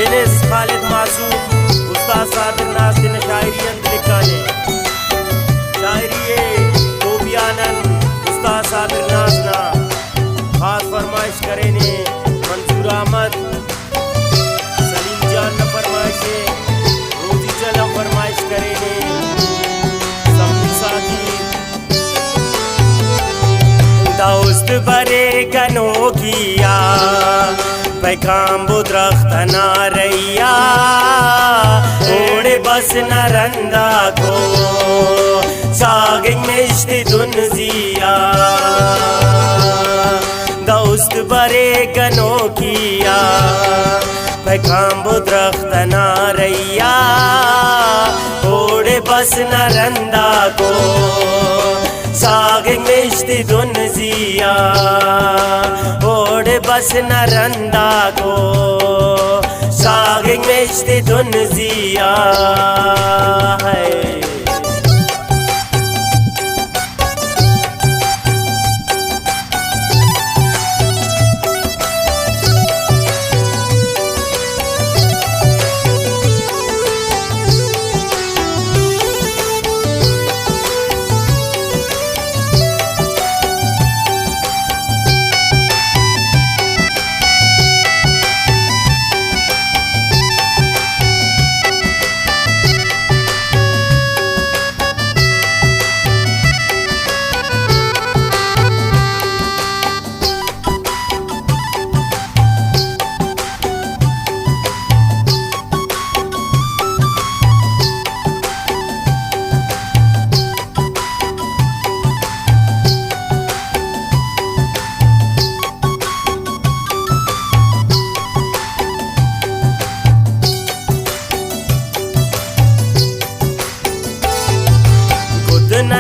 Deniz Khalid Masum Usta Sadir Nastin शायरी अंत लिखा है शायरी गोबियानन उस्ताद साबिर नाजना खास फरमाइश करे ने मंसूर अहमद सलीम जान न फरमाइश रोजी चला फरमाइश करे ने सब साथी दोस्त बरे गनो किया पैगाम बुद्रख्त ना रैया ओड़े बस नरंदा को सागिंग मिश्ती दुनजिया दोस्त बरे गनो किया पैगाम बुद्रख्त ना रैया ओड़े बस नरंदा को सागिंग मिश्ती दुनजिया ओड़े बस नरंदा को सागिंग मिश्ती दुनजिया है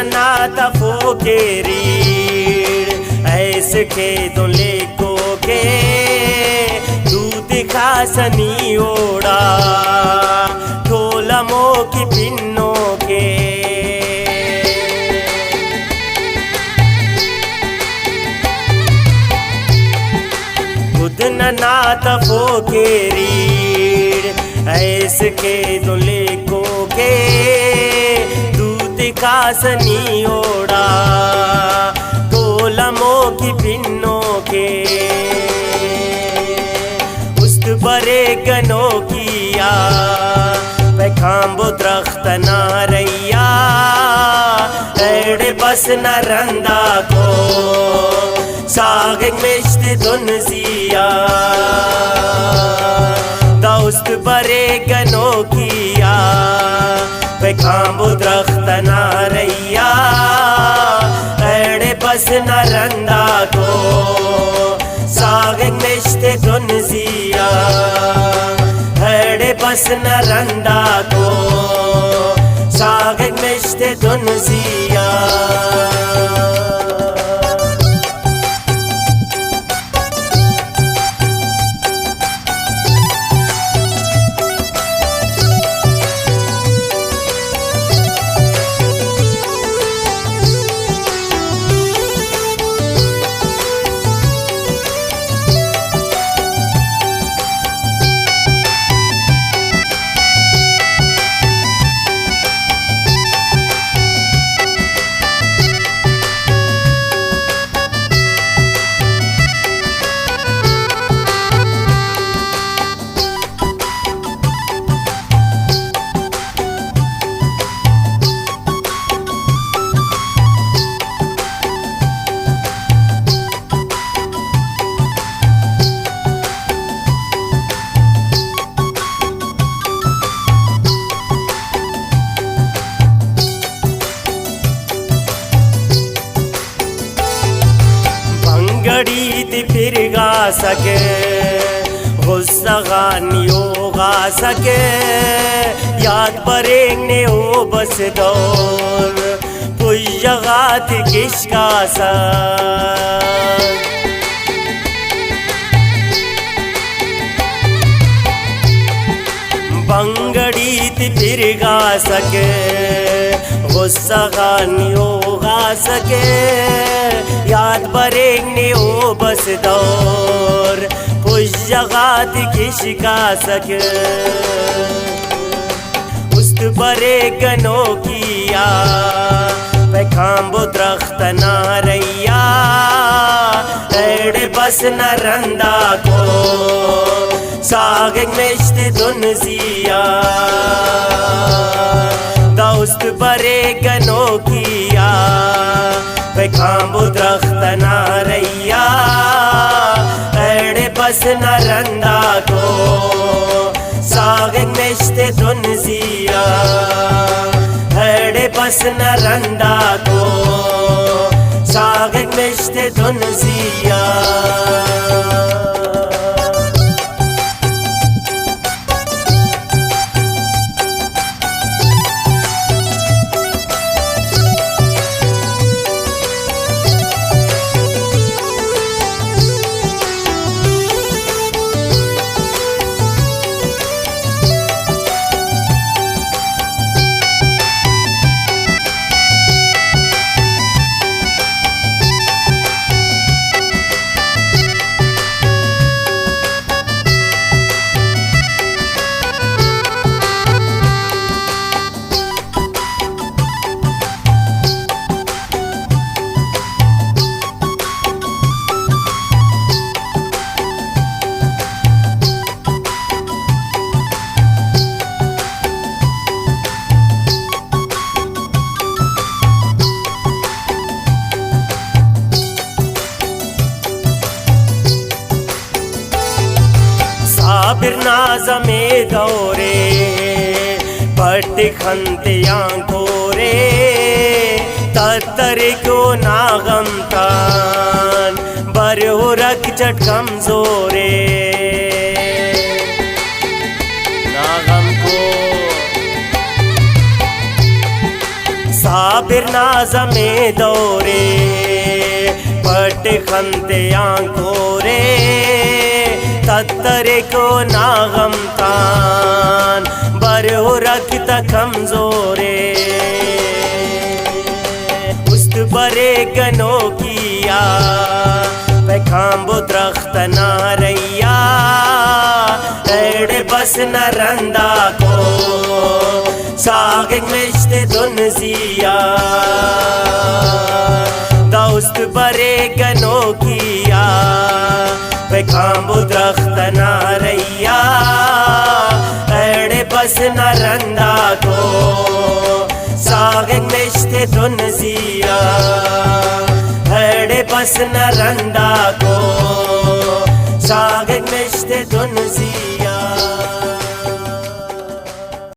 ना तफो के रीढ़ ऐसे के दुले को के तू दिखा सनी ओड़ा ढोलमो की पिन्नों के खुद ना तफो के रीढ़ ऐसे के दुले को के कासनी ओड़ा ढोलमो की पिन्नों के उस्त बरे गनो किया पैगाम बुद्रख्त ना रैया एड़े बस नरंदा को सागिंग मिश्ती दुनजिया दोस्त बरे गनो किया पैगाम बुद्रख्त ना रैया एड़े बस नरंदा को सागिंग मिश्ती दुनजिया एड़े बस नरंदा को सागिंग मिश्ती दुनजिया फिर गा सके गुस्सा गानियो गा सके याद परेंगे हो बस दौर पुयगात किसका सा बंगड़ी फिर गा सके गुस्सा गानियो गा सके याद बरेंगे ओ बस दौर पुष्य लगात की शिकासक उस्त बरे गनो किया पैखाम्बो द्रख्त नारैया एड़े बस न रंदा को साग मिश्त दुनसिया दोस्त बरे गनो किया पैखाम्बो द्रख्त नारैया एड़े बस न रंदा को साग मिश्त दुनसिया एड़े बस न रंदा को साग मिश्त दुनसिया साबिर नाज़मे दौरे पट खंते आंखोरे तत्तर को नागम तान बर हो रख चट कमजोरे नागम को साबिर नाज़मे दौरे पट खंते आंखोरे तत्तरे को नागम तान बर हो रखता कमजोरे उस्त बरे गनो किया पैखाम्बो द्रख्त नारैया एड़े बस न रंदा को साग मिश्त दुनसिया दोस्त बरे गनो किया पैखाम्बो द्रख्त नारैया एड़े बस न रंदा को साग मिश्त दुनसिया एड़े बस न रंदा को साग मिश्त दुनसिया।